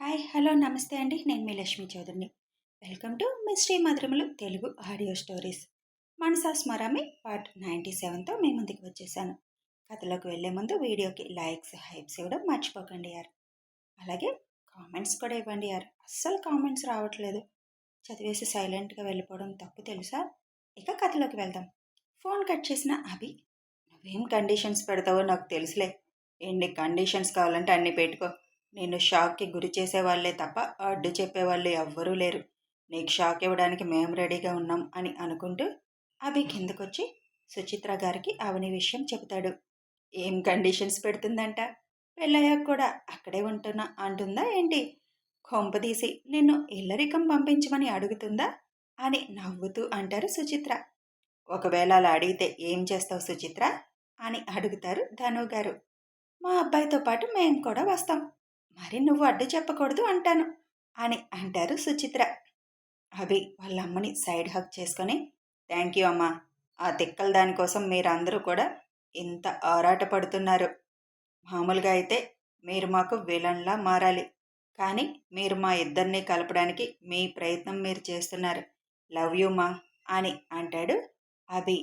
Hi hello నమస్తే అండి. నేను మీ లక్ష్మీ చౌదరిని. Welcome to mystery Madhuramulu Telugu audio stories. Manasa Smarami part 97తో మీ ముందుకు వచ్చేసాను. కథలోకి వెళ్లే ముందు వీడియోకి లైక్స్ హైప్స్ ఇవ్వడం మర్చిపోకండి యార్. అలాగే కామెంట్స్ కూడా ఇవ్వండి యార్. అస్సలు కామెంట్స్ రావట్లేదు. చదివేసి సైలెంట్గా వెళ్ళిపోవడం తప్పు తెలుసా. ఇక కథలోకి వెళ్దాం. ఫోన్ కట్ చేసిన అభి, నువ్వేం కండిషన్స్ పెడతావో నాకు తెలుసులే. ఎన్ని కండిషన్స్ కావాలంటే అన్ని పెట్టుకో. నేను షాక్కి గురి చేసేవాళ్లే తప్ప అడ్డు చెప్పేవాళ్ళు ఎవ్వరూ లేరు. నీకు షాక్ ఇవ్వడానికి మేము రెడీగా ఉన్నాం అని అనుకుంటూ అభి కిందకొచ్చి సుచిత్ర గారికి అవని విషయం చెబుతాడు. ఏం కండిషన్స్ పెడుతుందంట? పెళ్ళయ్యాక కూడా అక్కడే ఉంటున్నా అంటుందా ఏంటి? కొంపదీసి నిన్ను ఇల్లరికం పంపించమని అడుగుతుందా అని నవ్వుతూ అంటారు సుచిత్ర. ఒకవేళ అలా అడిగితే ఏం చేస్తావు సుచిత్ర అని అడుగుతారు ధను గారు. మా అబ్బాయితో పాటు మేము కూడా వస్తాం. మరి నువ్వు అడ్డు చెప్పకూడదు అంటాను అని అంటారు సుచిత్ర. అభి వాళ్ళ అమ్మని సైడ్ హక్ చేసుకొని, థ్యాంక్ యూ అమ్మా. ఆ తిక్కల దానికోసం మీరందరూ కూడా ఇంత ఆరాట పడుతున్నారు. మామూలుగా అయితే మీరు మాకు విలన్లా మారాలి. కానీ మీరు మా ఇద్దరిని కలపడానికి మీ ప్రయత్నం మీరు చేస్తున్నారు. లవ్ యూ మా అని అంటాడు అభి.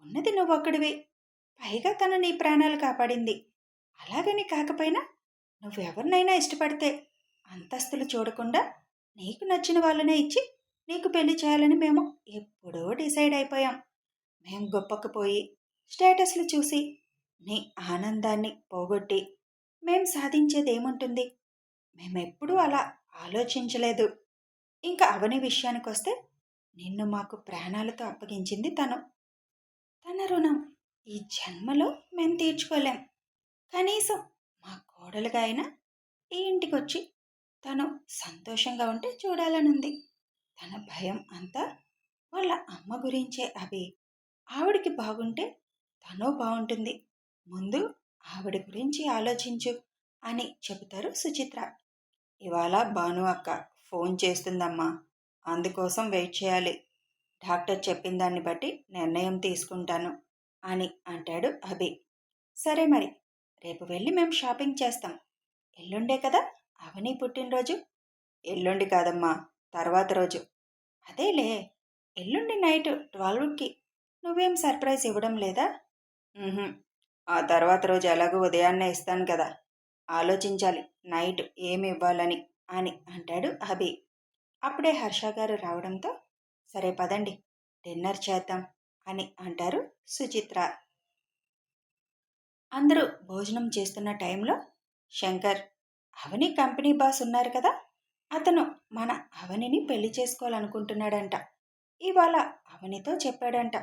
ఉన్నది నువ్వొక్కడివి. పైగా తను నీ ప్రాణాలు కాపాడింది. అలాగని కాకపోయినా నువ్వెవరినైనా ఇష్టపడితే అంతస్తులు చూడకుండా నీకు నచ్చిన వాళ్ళనే ఇచ్చి నీకు పెళ్లి చేయాలని మేము ఎప్పుడో డిసైడ్ అయిపోయాం. మేం గొప్పకపోయి స్టేటస్లు చూసి నీ ఆనందాన్ని పోగొట్టి మేం సాధించేదేముంటుంది? మేమెప్పుడూ అలా ఆలోచించలేదు. ఇంకా అవని విషయానికొస్తే నిన్ను మాకు ప్రాణాలతో అప్పగించింది తను. తన రుణం ఈ జన్మలో మేం తీర్చుకోలేం. కనీసం మా కోడలుగా అయినా ఈ ఇంటికొచ్చి తను సంతోషంగా ఉంటే చూడాలనుంది. తన భయం అంతా వాళ్ళ అమ్మ గురించే అభి. ఆవిడికి బాగుంటే తను బాగుంటుంది. ముందు ఆవిడ గురించి ఆలోచించు అని చెబుతారు సుచిత్ర. ఇవాళ భాను అక్క ఫోన్ చేస్తుందమ్మా. అందుకోసం వెయిట్ చేయాలి. డాక్టర్ చెప్పిన దాన్ని బట్టి నిర్ణయం తీసుకుంటాను అని అంటాడు అభి. సరే మరి, రేపు వెళ్ళి మేము షాపింగ్ చేస్తాం. ఎల్లుండే కదా అవని పుట్టినరోజు? ఎల్లుండి కాదమ్మా, తర్వాత రోజు. అదేలే, ఎల్లుండి నైట్ 12కి. నువ్వేం సర్ప్రైజ్ ఇవ్వడం లేదా? ఆ తర్వాత రోజు ఎలాగో ఉదయాన్నే ఇస్తాను కదా. ఆలోచించాలి నైట్ ఏమి ఇవ్వాలని అని అంటాడు అభి. అప్పుడే హర్ష గారు రావడంతో, సరే పదండి డిన్నర్ చేద్దాం అని అంటారు సుచిత్ర. అందరూ భోజనం చేస్తున్న టైంలో శంకర్, అవని కంపెనీ బాస్ ఉన్నారు కదా, అతను మన అవనిని పెళ్లి చేసుకోవాలనుకుంటున్నాడంట. ఇవాళ అవనితో చెప్పాడంట.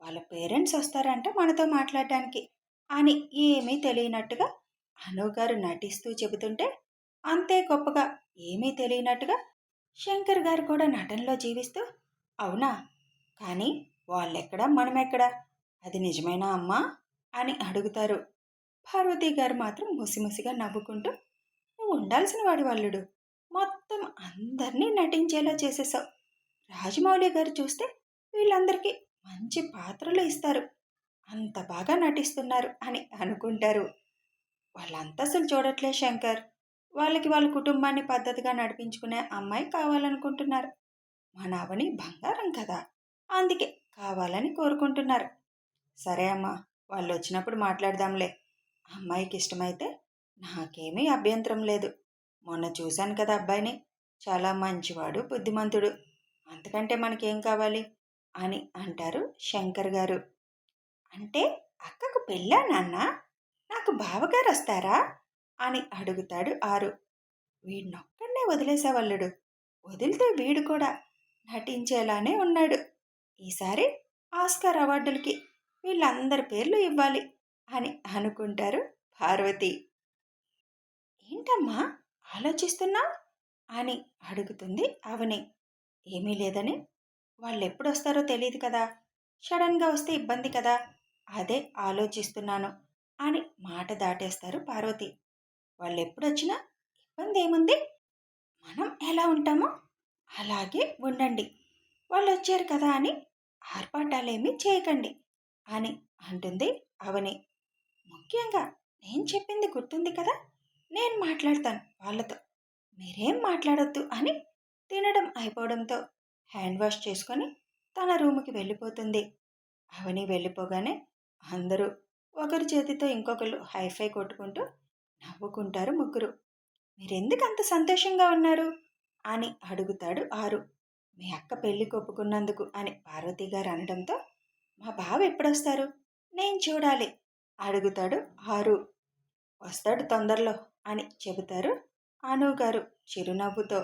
వాళ్ళ పేరెంట్స్ వస్తారంట మనతో మాట్లాడడానికి అని ఏమీ తెలియనట్టుగా అనుగారు నటిస్తూ చెబుతుంటే, అంతే గొప్పగా ఏమీ తెలియనట్టుగా శంకర్ గారు కూడా నటనలో జీవిస్తూ, అవునా, కానీ వాళ్ళెక్కడా మనమెక్కడా, అది నిజమేనా అమ్మా అని అడుగుతారు. పార్వతీ గారు మాత్రం ముసిముసిగా నవ్వుకుంటూ, నువ్వు ఉండాల్సిన వాడి వాళ్ళుడు, మొత్తం అందరినీ నటించేలా చేసేసావు. రాజమౌళి గారు చూస్తే వీళ్ళందరికీ మంచి పాత్రలు ఇస్తారు. అంత బాగా నటిస్తున్నారు అని అనుకుంటారు. వాళ్ళంతా అసలు చూడట్లే శంకర్. వాళ్ళకి వాళ్ళ కుటుంబాన్ని పద్ధతిగా నడిపించుకునే అమ్మాయి కావాలనుకుంటున్నారు. మన అవని బంగారం కదా, అందుకే కావాలని కోరుకుంటున్నారు. సరే అమ్మా, వాళ్ళు వచ్చినప్పుడు మాట్లాడదాంలే. అమ్మాయికి ఇష్టమైతే నాకేమీ అభ్యంతరం లేదు. మొన్న చూశాను కదా అబ్బాయిని, చాలా మంచివాడు, బుద్ధిమంతుడు. అంతకంటే మనకేం కావాలి అని అంటారు శంకర్ గారు. అంటే అక్కకు పెళ్ళా నాన్న? నాకు బావగారు వస్తారా అని అడుగుతాడు ఆరు. వీడినొక్కడనే వదిలేసేవాళ్ళుడు. వదిలితే వీడు కూడా నటించేలానే ఉన్నాడు. ఈసారి ఆస్కార్ అవార్డులకి వీళ్ళందరి పేర్లు ఇవ్వాలి అని అనుకుంటారు పార్వతి. ఏంటమ్మా ఆలోచిస్తున్నా అని అడుగుతుంది అవని. ఏమీ లేదని, వాళ్ళెప్పుడు వస్తారో తెలియదు కదా, సడన్గా వస్తే ఇబ్బంది కదా, అదే ఆలోచిస్తున్నాను అని మాట దాటేస్తారు పార్వతి. వాళ్ళెప్పుడొచ్చినా ఇబ్బంది ఏముంది, మనం ఎలా ఉంటామో అలాగే ఉండండి. వాళ్ళు వచ్చారు కదా అని ఆర్పాటాలేమీ చేయకండి అని అంటుంది అవని. ముఖ్యంగా నేను చెప్పింది గుర్తుంది కదా, నేను మాట్లాడతాను వాళ్ళతో, మీరేం మాట్లాడొద్దు అని తినడం అయిపోవడంతో హ్యాండ్ వాష్ చేసుకొని తన రూముకి వెళ్ళిపోతుంది. అవని వెళ్ళిపోగానే అందరూ ఒకరి చేతితో ఇంకొకరు హైఫై కొట్టుకుంటూ నవ్వుకుంటారు ముగ్గురు. మీరెందుకు అంత సంతోషంగా ఉన్నారు అని అడుగుతాడు ఆరు. మీ అక్క పెళ్లికి ఒప్పుకున్నందుకు అని పార్వతి గారు అనడంతో మా బావ ఎప్పుడొస్తారు నేను చూడాలి అడుగుతాడు ఆరు. వస్తాడు తొందరలో అని చెబుతారు అను గారు చిరునవ్వుతో.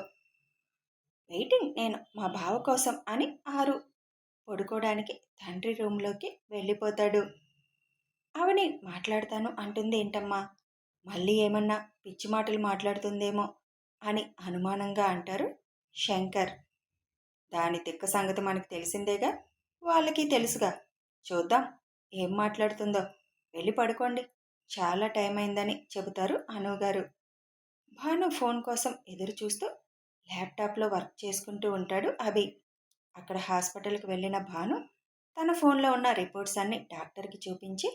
వెయిటింగ్ నేను మా బావ కోసం అని ఆరు పడుకోవడానికి తండ్రి రూంలోకి వెళ్ళిపోతాడు. అవని మాట్లాడతాను అంటుంది ఏంటమ్మా, మళ్ళీ ఏమన్నా పిచ్చి మాటలు మాట్లాడుతుందేమో అని అనుమానంగా అంటారు శంకర్. దాని తిక్క సంగతి మనకు తెలిసిందేగా, వాళ్ళకి తెలుసుగా. చూద్దాం ఏం మాట్లాడుతుందో. వెళ్ళి పడుకోండి, చాలా టైం అయిందని చెబుతారు అనుగారు. భాను ఫోన్ కోసం ఎదురు చూస్తూ ల్యాప్టాప్లో వర్క్ చేసుకుంటూ ఉంటాడు అభి. అక్కడ హాస్పిటల్కి వెళ్ళిన భాను తన ఫోన్లో ఉన్న రిపోర్ట్స్ అన్ని డాక్టర్కి చూపించి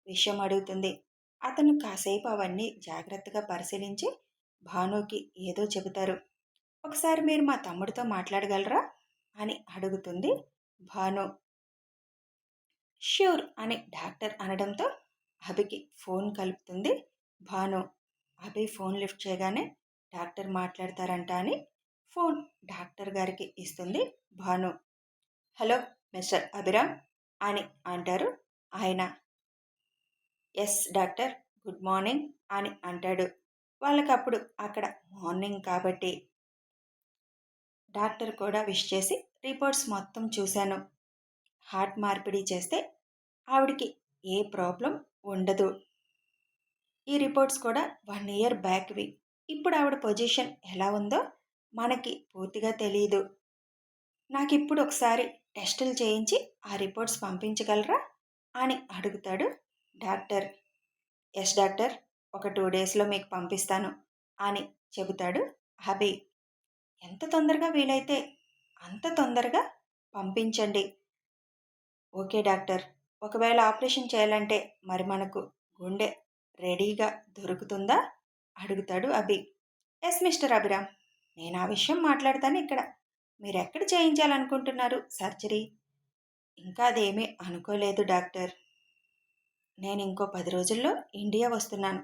విషయం అడుగుతుంది. అతను కాసేపు అవన్నీ జాగ్రత్తగా పరిశీలించి భానుకి ఏదో చెబుతారు. ఒకసారి మీరు మా తమ్ముడితో మాట్లాడగలరా అని అడుగుతుంది భాను. ష్యూర్ అని డాక్టర్ అనడంతో అభికి ఫోన్ కలుపుతుంది భాను. అభి ఫోన్ లిఫ్ట్ చేయగానే డాక్టర్ మాట్లాడతారంట అని ఫోన్ డాక్టర్ గారికి ఇస్తుంది భాను. హలో మిస్టర్ అభిరామ్ అని అంటారు ఆయన. ఎస్ డాక్టర్, గుడ్ మార్నింగ్ అని అంటాడు. వాళ్ళకప్పుడు అక్కడ మార్నింగ్ కాబట్టి డాక్టర్ కూడా విష్ చేసి రిపోర్ట్స్ మొత్తం చూశాను. హార్ట్ మార్పిడి చేస్తే ఆవిడికి ఏ ప్రాబ్లం ఉండదు. ఈ రిపోర్ట్స్ కూడా 1 ఇయర్ బ్యాక్వి. ఇప్పుడు ఆవిడ పొజిషన్ ఎలా ఉందో మనకి పూర్తిగా తెలియదు. నాకు ఇప్పుడు ఒకసారి టెస్టులు చేయించి ఆ రిపోర్ట్స్ పంపించగలరా అని అడుగుతాడు డాక్టర్. ఎస్ డాక్టర్, ఒక 2 డేస్లో మీకు పంపిస్తాను అని చెబుతాడు అభి. ఎంత తొందరగా వీలైతే అంత తొందరగా పంపించండి. ఓకే డాక్టర్, ఒకవేళ ఆపరేషన్ చేయాలంటే మరి మనకు గుండె రెడీగా దొరుకుతుందా అడుగుతాడు అభి. ఎస్ మిస్టర్ అభిరామ్, నేను ఆ విషయం మాట్లాడతాను. ఇక్కడ మీరు ఎక్కడ చేయించాలనుకుంటున్నారు సర్జరీ? ఇంకా అదేమీ అనుకోలేదు డాక్టర్. నేను ఇంకో 10 రోజుల్లో ఇండియా వస్తున్నాను.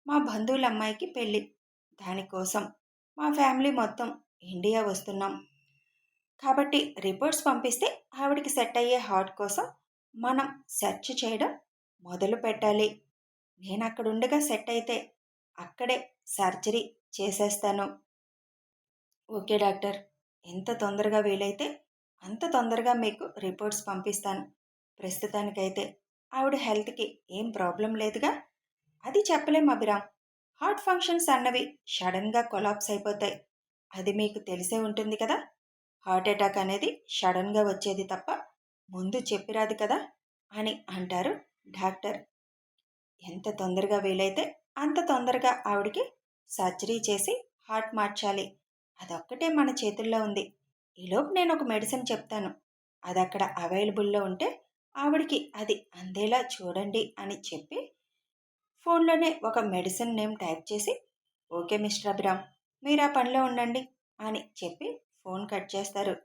మా బంధువుల అమ్మాయికి పెళ్ళి, దానికోసం మా ఫ్యామిలీ మొత్తం ఇండియా వస్తున్నాం. కాబట్టి రిపోర్ట్స్ పంపిస్తే ఆవిడికి సెట్ అయ్యే హార్ట్ కోసం మనం సెర్చ్ చేయడం మొదలు పెట్టాలి. నేను అక్కడుండగా సెట్ అయితే అక్కడే సర్జరీ చేసేస్తాను. ఓకే డాక్టర్, ఎంత తొందరగా వీలైతే అంత తొందరగా మీకు రిపోర్ట్స్ పంపిస్తాను. ప్రస్తుతానికైతే ఆవిడ హెల్త్కి ఏం ప్రాబ్లం లేదుగా. అది చెప్పలేం అభిరామ్. హార్ట్ ఫంక్షన్స్ అన్నవి సడన్గా కొలాప్స్ అయిపోతాయి. అది మీకు తెలిసే ఉంటుంది కదా. హార్ట్ అటాక్ అనేది సడన్గా వచ్చేది తప్ప ముందు చెప్పిరాదు కదా అని అంటారు డాక్టర్. ఎంత తొందరగా వీలైతే అంత తొందరగా ఆవిడికి సర్జరీ చేసి హార్ట్ మార్చాలి. అదొక్కటే మన చేతుల్లో ఉంది. ఈలోపు నేను ఒక మెడిసిన్ చెప్తాను, అది అక్కడ అవైలబుల్లో ఉంటే ఆవిడికి అది అందేలా చూడండి అని చెప్పి ఫోన్లోనే ఒక మెడిసిన్ నేమ్ టైప్ చేసి ఓకే మిస్టర్ అభిరామ్, మీరు ఆ పనిలో ఉండండి అని చెప్పి ఫోన్ కట్ చేస్తారు.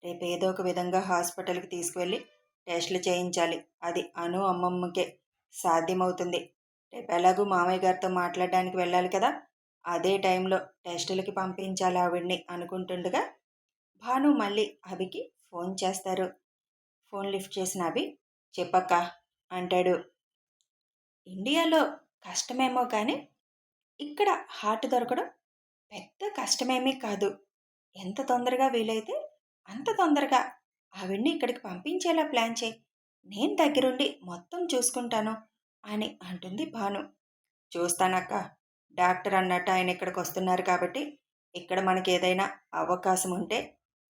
రేపు ఏదో ఒక విధంగా హాస్పిటల్కి తీసుకువెళ్ళి టెస్టులు చేయించాలి. అది అను అమ్మమ్మకే సాధ్యమవుతుంది. రేపు ఎలాగూ మామయ్య గారితో మాట్లాడడానికి వెళ్ళాలి కదా, అదే టైంలో టెస్టులకి పంపించాలి ఆవిడ్ని అనుకుంటుండగా భాను మళ్ళీ అభికి ఫోన్ చేస్తారు. ఫోన్ లిఫ్ట్ చేసిన అభి, చెప్పక్క అంటాడు. ఇండియాలో కష్టమేమో కానీ ఇక్కడ హార్ట్ దొరకడం పెద్ద కష్టమేమీ కాదు. ఎంత తొందరగా వీలైతే అంత తొందరగా ఆవిడ్ని ఇక్కడికి పంపించేలా ప్లాన్ చేయి. నేను దగ్గరుండి మొత్తం చూసుకుంటాను అని అంటుంది భాను. చూస్తానక్క, డాక్టర్ అన్నట్టు ఆయన ఇక్కడికి వస్తున్నారు కాబట్టి ఇక్కడ మనకి ఏదైనా అవకాశం ఉంటే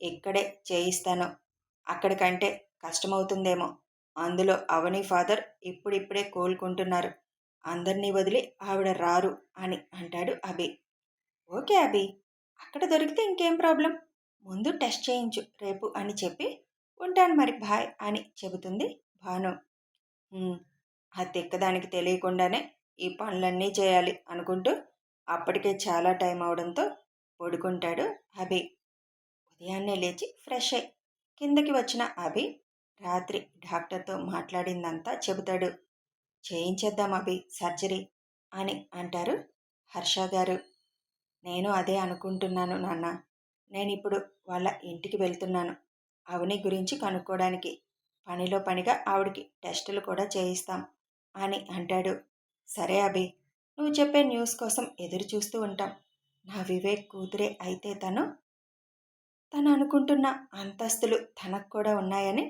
ఇక్కడే చేయిస్తాను. అక్కడికంటే కష్టమవుతుందేమో. అందులో అవని ఫాదర్ ఇప్పుడిప్పుడే కోలుకుంటున్నారు. అందరినీ వదిలి ఆవిడ రారు అని అంటాడు అభి. ఓకే అభి, అక్కడ దొరికితే ఇంకేం ప్రాబ్లం. ముందు టెస్ట్ చేయించు రేపు అని చెప్పి ఉంటాను మరి బాయ్ అని చెబుతుంది భాను. ఆ తిక్కదానికి తెలియకుండానే ఈ పనులన్నీ చేయాలి అనుకుంటూ అప్పటికే చాలా టైం అవడంతో పడుకుంటాడు అభి. ఉదయాన్నే లేచి ఫ్రెష్ అయి కిందకి వచ్చిన అభి రాత్రి డాక్టర్తో మాట్లాడిందంతా చెబుతాడు. చేయించేద్దాం అభి సర్జరీ అని అంటారు హర్ష గారు. నేను అదే అనుకుంటున్నాను నాన్న. నేనిప్పుడు వాళ్ళ ఇంటికి వెళ్తున్నాను అవని గురించి కనుక్కోవడానికి. పనిలో పనిగా ఆవిడికి టెస్టులు కూడా చేయిస్తాం అని అంటాడు. సరే అభి, నువ్వు చెప్పే న్యూస్ కోసం ఎదురు చూస్తూ ఉంటాం. నా వివేక్ కూతురే అయితే తను అనుకుంటున్న అంతస్తులు తనకు కూడా ఉన్నాయని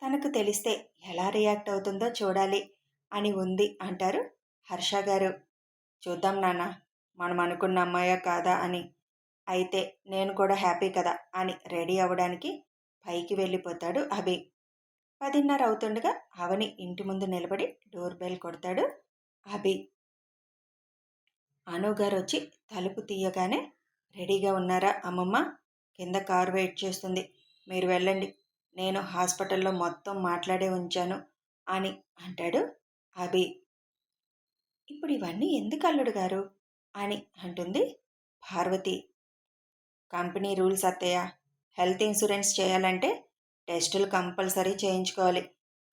తనకు తెలిస్తే ఎలా రియాక్ట్ అవుతుందో చూడాలి అని ఉంది అంటారు హర్ష గారు. చూద్దాం నాన్న, మనం అనుకున్న అమ్మాయా కాదా అని. అయితే నేను కూడా హ్యాపీ కదా అని రెడీ అవ్వడానికి పైకి వెళ్ళిపోతాడు అభి. 10:30 అవుతుండగా అవని ఇంటి ముందు నిలబడి డోర్ బెల్ కొడతాడు అభి. అనుగారు వచ్చి తలుపు తీయగానే, రెడీగా ఉన్నారా అమ్మమ్మ? కింద కారు వెయిట్ చేస్తుంది, మీరు వెళ్ళండి. నేను హాస్పిటల్లో మొత్తం మాట్లాడే ఉంచాను అని అంటాడు అభి. ఇప్పుడు ఇవన్నీ ఎందుకు అల్లుడు గారు అని అంటుంది పార్వతి. కంపెనీ రూల్స్ అత్తయ్య. హెల్త్ ఇన్సూరెన్స్ చేయాలంటే టెస్టులు కంపల్సరీ చేయించుకోవాలి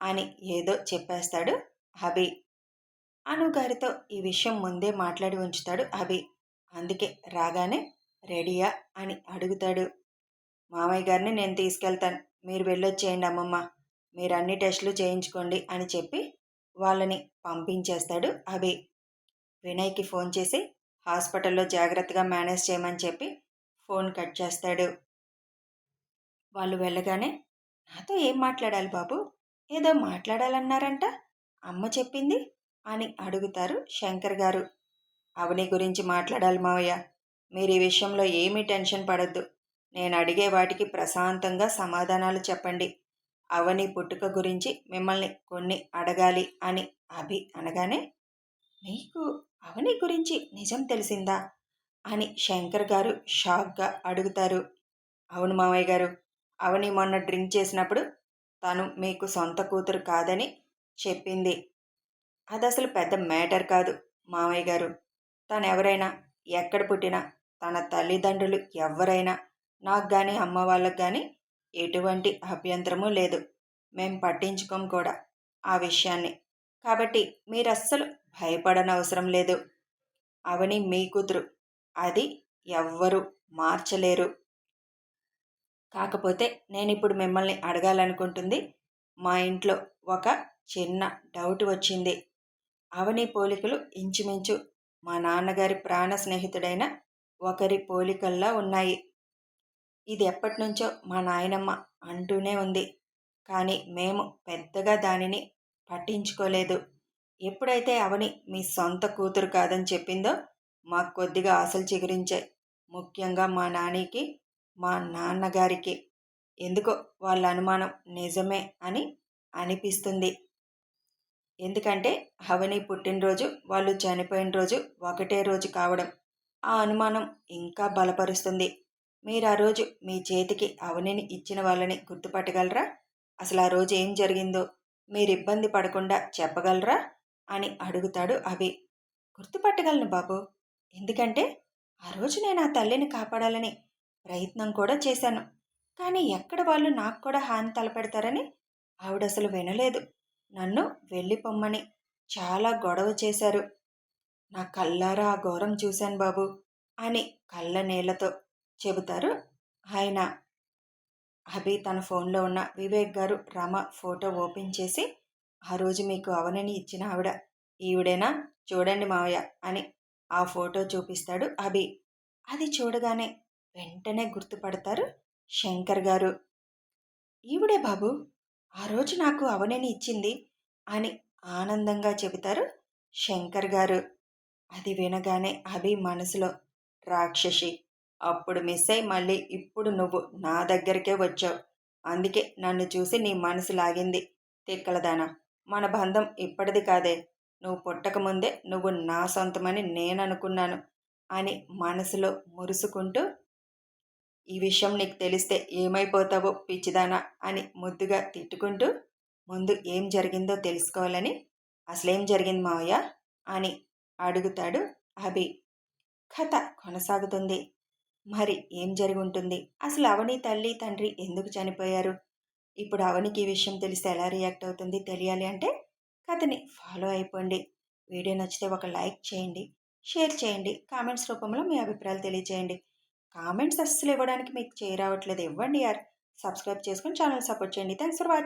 అని ఏదో చెప్పేస్తాడు అభి. అనుగారితో ఈ విషయం ముందే మాట్లాడి ఉంచుతాడు అభి. అందుకే రాగానే రెడీయా అని అడుగుతాడు. మామయ్య గారిని నేను తీసుకెళ్తాను, మీరు వెళ్ళొచ్చేయండి అమ్మమ్మ, మీరు అన్ని టెస్టులు చేయించుకోండి అని చెప్పి వాళ్ళని పంపించేస్తాడు అభి. వినయ్కి ఫోన్ చేసి హాస్పిటల్లో జాగ్రత్తగా మేనేజ్ చేయమని చెప్పి ఫోన్ కట్ చేస్తాడు. వాళ్ళు వెళ్ళగానే, నాతో ఏం మాట్లాడాలి బాబు? ఏదో మాట్లాడాలన్నారంట, అమ్మ చెప్పింది అని అడుగుతారు శంకర్ గారు. అవని గురించి మాట్లాడాలి మావయ్య. మీరు ఈ విషయంలో ఏమీ టెన్షన్ పడద్దు. నేను అడిగే వాటికి ప్రశాంతంగా సమాధానాలు చెప్పండి. అవని పుట్టుక గురించి మిమ్మల్ని కొన్ని అడగాలి అని అభి అనగానే, మీకు అవని గురించి నిజం తెలిసిందా అని శంకర్ గారు షాక్గా అడుగుతారు. అవును మావయ్య గారు, అవని మొన్న డ్రింక్ చేసినప్పుడు తను మీకు సొంత కూతురు కాదని చెప్పింది. అది అసలు పెద్ద మ్యాటర్ కాదు మావయ్య గారు. తనెవరైనా, ఎక్కడ పుట్టినా, తన తల్లిదండ్రులు ఎవరైనా నాకు కానీ అమ్మ వాళ్ళకు కానీ ఎటువంటి అభ్యంతరమూ లేదు. మేం పట్టించుకోం కూడా ఆ విషయాన్ని. కాబట్టి మీరస్సలు భయపడనవసరం లేదు. అవని మీ కూతురు, అది ఎవ్వరూ మార్చలేరు. కాకపోతే నేనిప్పుడు మిమ్మల్ని అడగాలనుకుంటుంది, మా ఇంట్లో ఒక చిన్న డౌట్ వచ్చింది. అవని పోలికలు ఇంచుమించు మా నాన్నగారి ప్రాణ స్నేహితుడైన ఒకరి పోలికల్లా ఉన్నాయి. ఇది ఎప్పటినుంచో మా నాయనమ్మ అంటూనే ఉంది, కానీ మేము పెద్దగా దానిని పట్టించుకోలేదు. ఎప్పుడైతే అవని మీ సొంత కూతురు కాదని చెప్పిందో మాకు కొద్దిగా ఆశలు చిగురించాయి. ముఖ్యంగా మా నానికి, మా నాన్నగారికి. ఎందుకో వాళ్ళ అనుమానం నిజమే అని అనిపిస్తుంది. ఎందుకంటే అవని పుట్టినరోజు, వాళ్ళు చనిపోయిన రోజు ఒకటే రోజు కావడం ఆ అనుమానం ఇంకా బలపరుస్తుంది. మీరు ఆ రోజు మీ చేతికి అవనిని ఇచ్చిన వాళ్ళని గుర్తుపట్టగలరా? అసలు ఆ రోజు ఏం జరిగిందో మీరు ఇబ్బంది పడకుండా చెప్పగలరా అని అడుగుతాడు అభి. గుర్తుపట్టగలను బాబు, ఎందుకంటే ఆ రోజు నేను ఆ తల్లిని కాపాడాలని ప్రయత్నం కూడా చేశాను. కానీ ఎక్కడ వాళ్ళు నాకు కూడా హాని తలపెడతారని ఆవిడసలు వినలేదు. నన్ను వెళ్ళిపోమ్మని చాలా గొడవ చేశారు. నా కళ్ళారా ఆ ఘోరం చూశాను బాబు అని కళ్ళ నీళ్లతో చెబుతారు ఆయన. అభి తన ఫోన్లో ఉన్న వివేక్ గారు రమ ఫోటో ఓపెన్ చేసి, ఆ రోజు మీకు అవనిని ఇచ్చిన ఆవిడ ఈవిడేనా, చూడండి మావయ్య అని ఆ ఫోటో చూపిస్తాడు అభి. అది చూడగానే వెంటనే గుర్తుపడతారు శంకర్ గారు. ఈవిడే బాబు ఆ రోజు నాకు అవనిని ఇచ్చింది అని ఆనందంగా చెబుతారు శంకర్ గారు. అది వినగానే అభి మనసులో, రాక్షసి, అప్పుడు మిస్ అయి మళ్ళీ ఇప్పుడు నువ్వు నా దగ్గరికే వచ్చావు. అందుకే నన్ను చూసి నీ మనసు లాగింది. తిక్కలదానా, మన బంధం ఇప్పటిది కాదే. నువ్వు పుట్టకముందే నువ్వు నా సొంతమని నేననుకున్నాను అని మనసులో మురుసుకుంటూ, ఈ విషయం నీకు తెలిస్తే ఏమైపోతావో పిచ్చిదానా అని ముద్దుగా తిట్టుకుంటూ, ముందు ఏం జరిగిందో తెలుసుకోవాలని, అసలేం జరిగింది మావయ్య అని అడుగుతాడు అభి. కథ కొనసాగుతుంది. మరి ఏం జరిగి ఉంటుంది? అసలు అవని తల్లి, తండ్రి ఎందుకు చనిపోయారు? ఇప్పుడు అవనికి ఈ విషయం తెలిస్తే ఎలా రియాక్ట్ అవుతుంది తెలియాలి అంటే కథని ఫాలో అయిపోండి. వీడియో నచ్చితే ఒక లైక్ చేయండి, షేర్ చేయండి, కామెంట్స్ రూపంలో మీ అభిప్రాయాలు తెలియజేయండి. కామెంట్స్ అస్సలు ఇవ్వడానికి మీకు చేయరావట్లేదు, ఇవ్వండి యార్. సబ్స్క్రైబ్ చేసుకొని ఛానల్ సపోర్ట్ చేయండి. Thanks for watching.